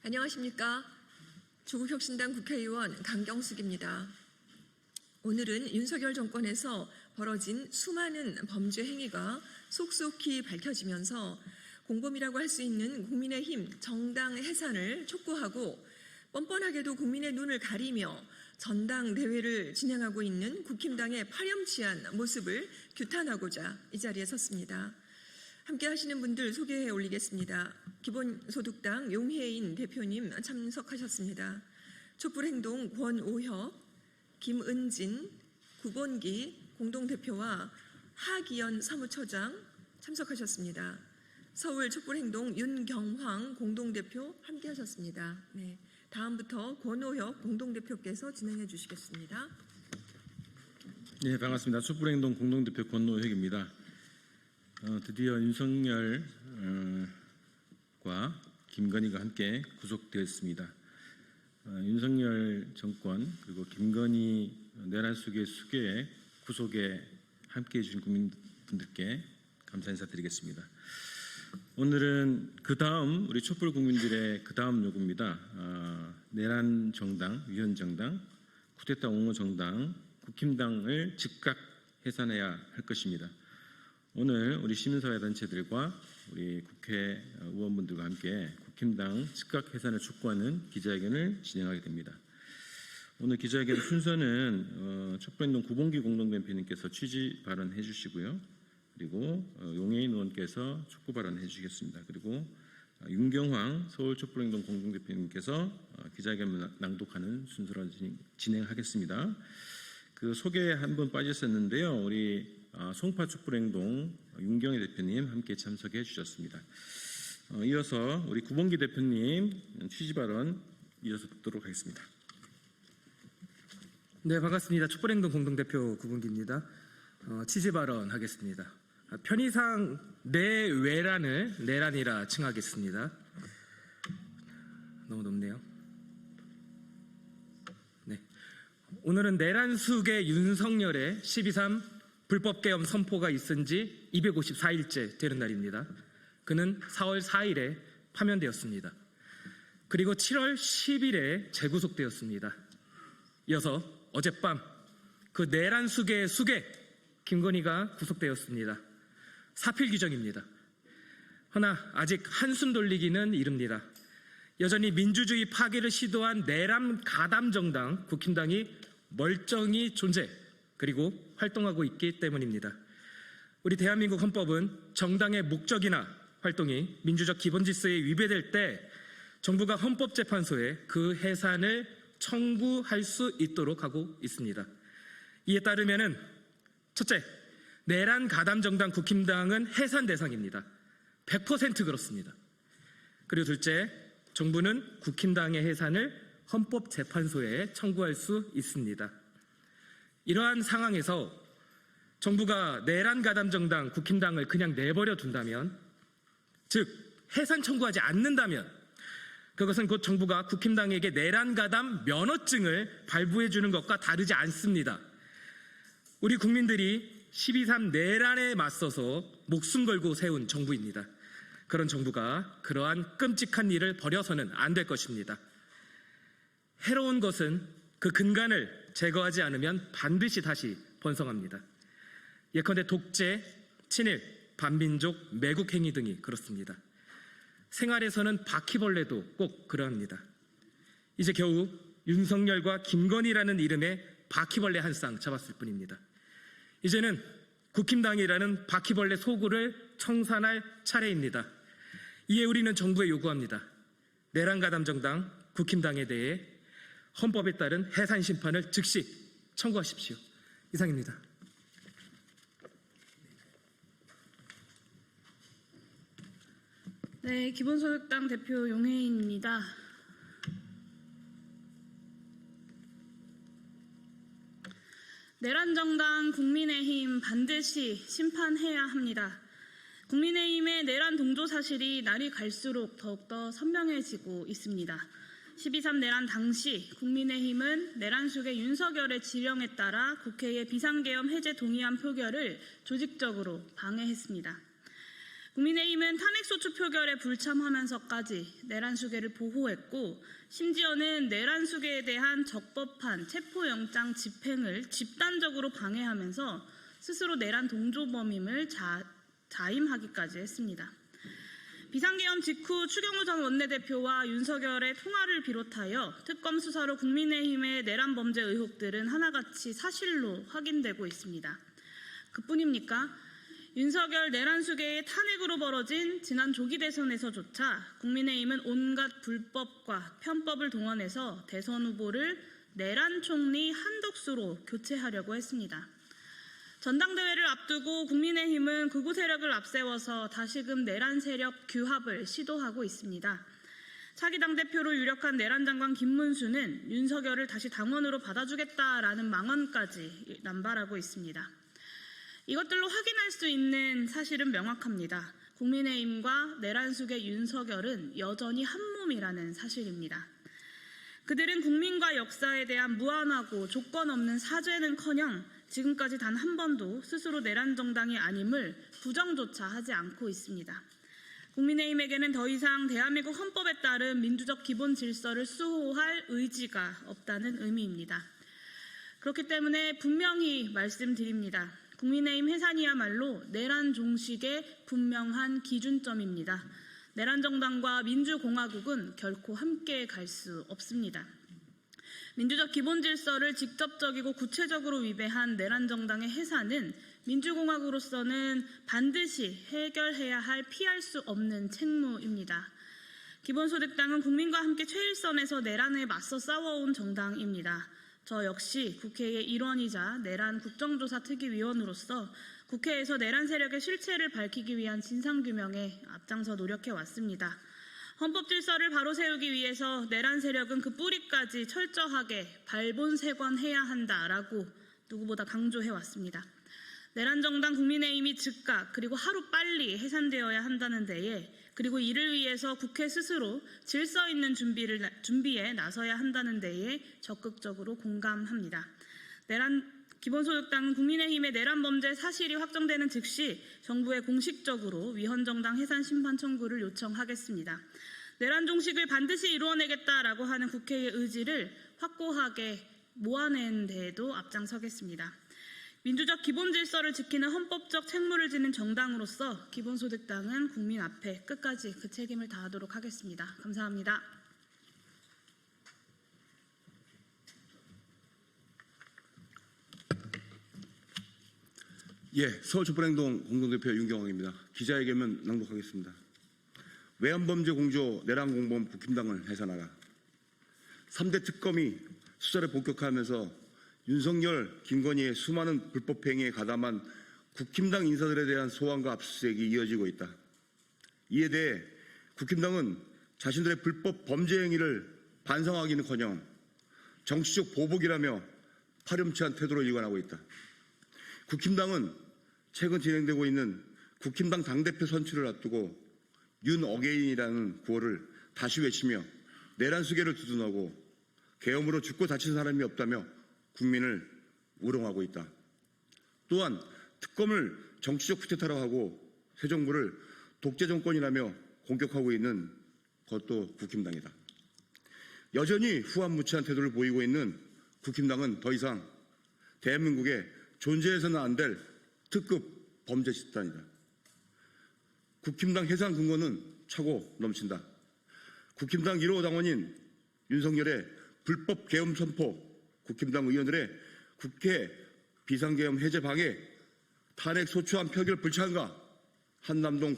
안녕하십니까. 조국혁신당 국회의원 강경숙입니다. 오늘은 윤석열 정권에서 벌어진 수많은 범죄 행위가 속속히 밝혀지면서 공범이라고 할 수 있는 국민의힘 정당 해산을 촉구하고 뻔뻔하게도 국민의 눈을 가리며 전당대회를 진행하고 있는 국힘당의 파렴치한 모습을 규탄하고자 이 자리에 섰습니다. 함께 하시는 분들 소개해 올리겠습니다. 기본소득당 용혜인 대표님 참석하셨습니다. 촛불행동 권오혁, 김은진, 구본기 공동대표와 하기연 사무처장 참석하셨습니다. 서울 촛불행동 윤경황 공동대표 함께 하셨습니다. 네, 다음부터 권오혁 공동대표께서 진행해 주시겠습니다. 네, 반갑습니다. 촛불행동 공동대표 권오혁입니다. 드디어 윤석열과 김건희가 함께 구속되었습니다. 윤석열 정권 그리고 김건희 내란 속의 수괴 구속에 함께해 주신 국민분들께 감사 인사드리겠습니다. 오늘은 그 다음 우리 촛불 국민들의 그 다음 요구입니다. 내란 정당, 위헌 정당, 쿠데타 옹호 정당, 국힘당을 즉각 해산해야 할 것입니다. 오늘 우리 시민사회 단체들과 우리 국회의원분들과 함께 국힘당 즉각 해산을 촉구하는 기자회견을 진행하게 됩니다. 오늘 기자회견 순서는 촛불행동 구본기 공동대표님께서 취지 발언해 주시고요. 그리고 용혜인 의원께서 촉구 발언해 주시겠습니다. 그리고 윤경황 서울 촛불행동 공동대표님께서 기자회견을 낭독하는 순서로 진행하겠습니다. 그 소개에 한 분 빠졌었는데요. 우리 송파 촛불행동 윤경혜 대표님 함께 참석해 주셨습니다. 이어서 우리 구본기 대표님 취지 발언 이어서 듣도록 하겠습니다. 네, 반갑습니다. 촛불행동 공동대표 구본기입니다. 취지 발언 하겠습니다. 편의상 내외란을 내란이라 칭하겠습니다. 너무 높네요. 네, 오늘은 내란 수괴 윤석열의 12.3 불법계엄 선포가 있은 지 254일째 되는 날입니다. 그는 4월 4일에 파면되었습니다. 그리고 7월 10일에 재구속되었습니다. 이어서 어젯밤 그 내란 수괴의 수괴 김건희가 구속되었습니다. 사필 규정입니다. 허나 아직 한숨 돌리기는 이릅니다. 여전히 민주주의 파괴를 시도한 내란 가담 정당 국힘당이 멀쩡히 존재 그리고 활동하고 있기 때문입니다. 우리 대한민국 헌법은 정당의 목적이나 활동이 민주적 기본 질서에 위배될 때 정부가 헌법재판소에 그 해산을 청구할 수 있도록 하고 있습니다. 이에 따르면은 첫째, 내란 가담 정당 국힘당은 해산 대상입니다. 100% 그렇습니다. 그리고 둘째, 정부는 국힘당의 해산을 헌법재판소에 청구할 수 있습니다. 이러한 상황에서 정부가 내란 가담 정당 국힘당을 그냥 내버려 둔다면, 즉 해산 청구하지 않는다면 그것은 곧 정부가 국힘당에게 내란 가담 면허증을 발부해 주는 것과 다르지 않습니다. 우리 국민들이 12.3 내란에 맞서서 목숨 걸고 세운 정부입니다. 그런 정부가 그러한 끔찍한 일을 벌여서는 안 될 것입니다. 해로운 것은 그 근간을 제거하지 않으면 반드시 다시 번성합니다. 예컨대 독재, 친일, 반민족, 매국 행위 등이 그렇습니다. 생활에서는 바퀴벌레도 꼭 그러합니다. 이제 겨우 윤석열과 김건희라는 이름의 바퀴벌레 한 쌍 잡았을 뿐입니다. 이제는 국힘당이라는 바퀴벌레 소굴을 청산할 차례입니다. 이에 우리는 정부에 요구합니다. 내란 가담 정당 국힘당에 대해 헌법에 따른 해산 심판을 즉시 청구하십시오. 이상입니다. 네, 기본소득당 대표 용혜인입니다. 내란정당 국민의힘 반드시 심판해야 합니다. 국민의힘의 내란 동조 사실이 날이 갈수록 더욱더 선명해지고 있습니다. 12.3 내란 당시 국민의힘은 내란 수괴 윤석열의 지령에 따라 국회의 비상계엄 해제 동의안 표결을 조직적으로 방해했습니다. 국민의힘은 탄핵소추 표결에 불참하면서까지 내란 수계를 보호했고 심지어는 내란 수계에 대한 적법한 체포영장 집행을 집단적으로 방해하면서 스스로 내란 동조범임을 자임하기까지 했습니다. 비상계엄 직후 추경호 전 원내대표와 윤석열의 통화를 비롯하여 특검 수사로 국민의힘의 내란 범죄 의혹들은 하나같이 사실로 확인되고 있습니다. 그뿐입니까? 윤석열 내란 수계의 탄핵으로 벌어진 지난 조기 대선에서조차 국민의힘은 온갖 불법과 편법을 동원해서 대선 후보를 내란 총리 한덕수로 교체하려고 했습니다. 전당대회를 앞두고 국민의힘은 극우 세력을 앞세워서 다시금 내란 세력 규합을 시도하고 있습니다. 차기 당대표로 유력한 내란 장관 김문수는 윤석열을 다시 당원으로 받아주겠다라는 망언까지 남발하고 있습니다. 이것들로 확인할 수 있는 사실은 명확합니다. 국민의힘과 내란 수계 윤석열은 여전히 한몸이라는 사실입니다. 그들은 국민과 역사에 대한 무한하고 조건 없는 사죄는커녕 지금까지 단 한 번도 스스로 내란 정당이 아님을 부정조차 하지 않고 있습니다. 국민의힘에게는 더 이상 대한민국 헌법에 따른 민주적 기본 질서를 수호할 의지가 없다는 의미입니다. 그렇기 때문에 분명히 말씀드립니다. 국민의힘 해산이야말로 내란 종식의 분명한 기준점입니다. 내란 정당과 민주공화국은 결코 함께 갈 수 없습니다. 민주적 기본 질서를 직접적이고 구체적으로 위배한 내란 정당의 해산은 민주공화국으로서는 반드시 해결해야 할 피할 수 없는 책무입니다. 기본소득당은 국민과 함께 최일선에서 내란에 맞서 싸워온 정당입니다. 저 역시 국회의 일원이자 내란 국정조사 특위위원으로서 국회에서 내란 세력의 실체를 밝히기 위한 진상규명에 앞장서 노력해왔습니다. 헌법 질서를 바로 세우기 위해서 내란 세력은 그 뿌리까지 철저하게 발본색원해야 한다라고 누구보다 강조해왔습니다. 내란 정당 국민의힘이 즉각 그리고 하루빨리 해산되어야 한다는 데에 그리고 이를 위해서 국회 스스로 질서 있는 준비에 나서야 한다는 데에 적극적으로 공감합니다. 기본소득당은 국민의힘의 내란 범죄 사실이 확정되는 즉시 정부에 공식적으로 위헌정당 해산 심판 청구를 요청하겠습니다. 내란 종식을 반드시 이루어내겠다라고 하는 국회의 의지를 확고하게 모아내는 데에도 앞장서겠습니다. 민주적 기본 질서를 지키는 헌법적 책무를 지는 정당으로서 기본소득당은 국민 앞에 끝까지 그 책임을 다하도록 하겠습니다. 감사합니다. 서울촛불행동 공동대표 윤경왕입니다. 기자회견문 낭독하겠습니다. 외환범죄 공조 내란 공범 국힘당을 해산하라. 3대 특검이 수사를 본격화하면서 윤석열, 김건희의 수많은 불법 행위에 가담한 국힘당 인사들에 대한 소환과 압수수색이 이어지고 있다. 이에 대해 국힘당은 자신들의 불법 범죄 행위를 반성하기는커녕 정치적 보복이라며 파렴치한 태도로 일관하고 있다. 국힘당은 최근 진행되고 있는 국힘당 당대표 선출을 앞두고 윤 어게인이라는 구호를 다시 외치며 내란 수계를 두둔하고 계엄으로 죽고 다친 사람이 없다며 국민을 우롱하고 있다. 또한 특검을 정치적 쿠데타라고 하고 새 정부를 독재 정권이라며 공격하고 있는 것도 국힘당이다. 여전히 후한무치한 태도를 보이고 있는 국힘당은 더 이상 대한민국에 존재해서는 안 될 특급 범죄 집단이다. 국힘당 해산 근거는 차고 넘친다. 국힘당 1호 당원인 윤석열의 불법 계엄 선포, 국힘당 의원들의 국회 비상계엄 해제 방해, 탄핵 소추안 표결 불참과 한남동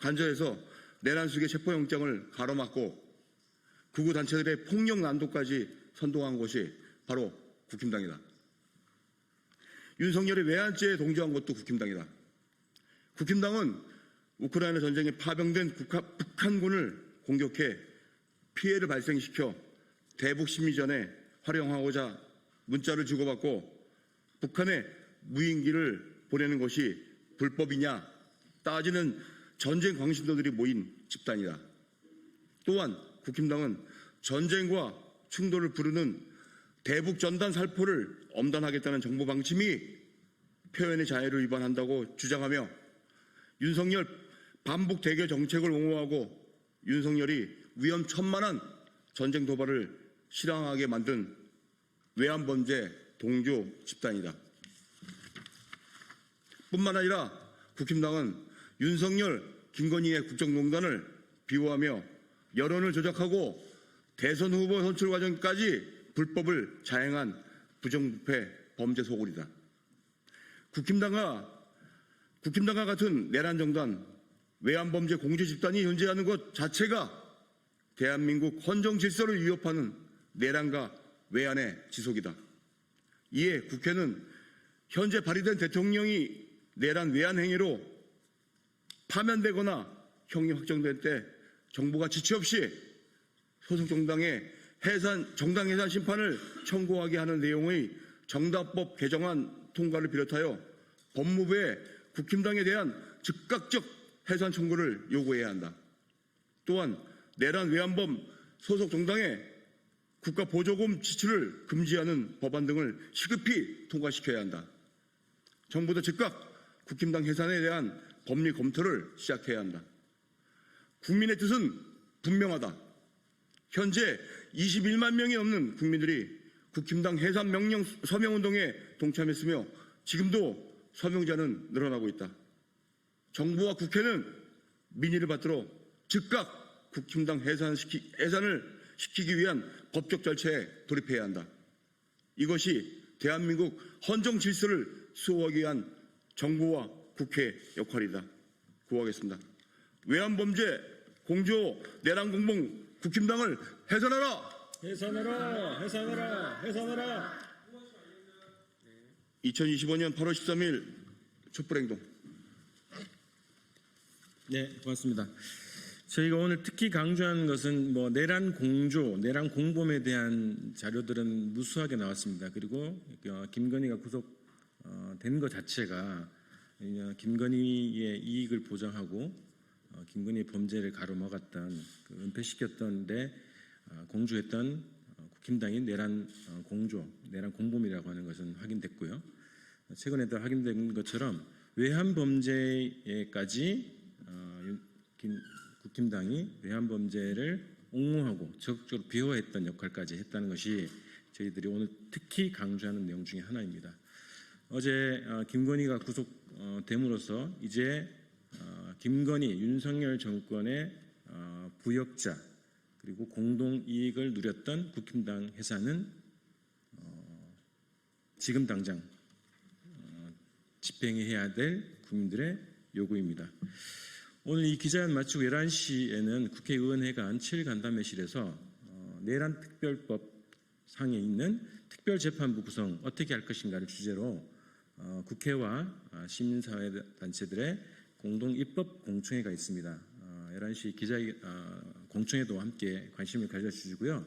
관저에서 내란 수계 체포영장을 가로막고 극우 단체들의 폭력 난도까지 선동한 것이 바로 국힘당이다. 윤석열의 외환죄에 동조한 것도 국힘당이다. 국힘당은 우크라이나 전쟁에 파병된 북한군을 공격해 피해를 발생시켜 대북 심리전에 활용하고자 문자를 주고받고 북한에 무인기를 보내는 것이 불법이냐 따지는 전쟁 광신도들이 모인 집단이다. 또한 국힘당은 전쟁과 충돌을 부르는 대북 전단 살포를 엄단하겠다는 정부 방침이 표현의 자유를 위반한다고 주장하며 윤석열 반복 대결 정책을 옹호하고 윤석열이 위험천만한 전쟁 도발을 실행하게 만든 외환범죄 동조 집단이다. 뿐만 아니라 국힘당은 윤석열, 김건희의 국정농단을 비호하며 여론을 조작하고 대선 후보 선출 과정까지 불법을 자행한 부정부패 범죄 소굴이다. 국힘당과 같은 내란정당, 외환범죄 공조 집단이 존재하는 것 자체가 대한민국 헌정 질서를 위협하는 내란과 외환의 지속이다. 이에 국회는 현재 발의된 대통령이 내란 외환 행위로 파면되거나 형이 확정될 때 정부가 지체 없이 소속 정당의 정당 해산 심판을 청구하게 하는 내용의 정당법 개정안 통과를 비롯하여 법무부에 국힘당에 대한 즉각적 해산 청구를 요구해야 한다. 또한 내란 외환범 소속 정당의 국가 보조금 지출을 금지하는 법안 등을 시급히 통과시켜야 한다. 정부도 즉각 국힘당 해산에 대한 법리 검토를 시작해야 한다. 국민의 뜻은 분명하다. 현재 21만 명이 넘는 국민들이 국힘당 해산 명령 서명운동에 동참했으며 지금도 서명자는 늘어나고 있다. 정부와 국회는 민의를 받들어 즉각 국힘당 해산을 시키기 위한 법적 절차에 돌입해야 한다. 이것이 대한민국 헌정 질서를 수호하기 위한 정부와 국회의 역할이다. 구하겠습니다. 외환범죄 공조 내란 공범 국힘당을 해산하라! 해산하라! 해산하라! 해산하라! 2025년 8월 13일 촛불행동. 네, 고맙습니다. 저희가 오늘 특히 강조한 것은 내란 공조, 내란 공범에 대한 자료들은 무수하게 나왔습니다. 그리고 김건희가 구속된 것 자체가 김건희의 이익을 보장하고 김건희의 범죄를 가로막았던 은폐시켰던 데 공조했던 국힘당인 내란 공조, 내란 공범이라고 하는 것은 확인됐고요. 최근에도 확인된 것처럼 외환 범죄에까지 국힘당이 외환 범죄를 옹호하고 적극적으로 비호했던 역할까지 했다는 것이 저희들이 오늘 특히 강조하는 내용 중에 하나입니다. 어제 김건희가 구속됨으로써 이제 김건희, 윤석열 정권의 부역자 그리고 공동 이익을 누렸던 국힘당 해산은 지금 당장 집행해야 될 국민들의 요구입니다. 오늘 이 기자회견 마치고 11시에는 국회의원회관 7간담회실에서 내란 특별법 상에 있는 특별재판부 구성 어떻게 할 것인가를 주제로 국회와 시민사회단체들의 공동 입법 공청회가 있습니다. 11시 공청회도 함께 관심을 가져주시고요.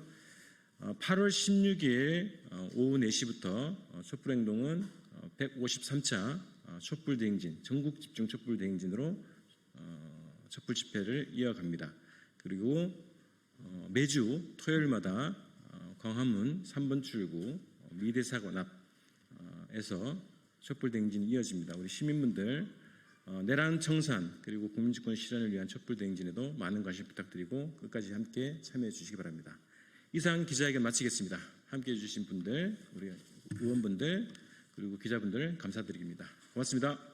8월 16일 오후 4시부터 촛불행동은 153차 촛불대행진, 전국 집중 촛불대행진으로 촛불 집회를 이어갑니다. 그리고 매주 토요일마다 광화문 3번 출구 미대사관 앞에서 촛불대행진이 이어집니다. 우리 시민분들 내란 청산 그리고 국민주권 실현을 위한 촛불대행진에도 많은 관심 부탁드리고 끝까지 함께 참여해 주시기 바랍니다. 이상 기자회견 마치겠습니다. 함께해 주신 분들, 우리 의원분들 그리고 기자분들 감사드립니다. 고맙습니다.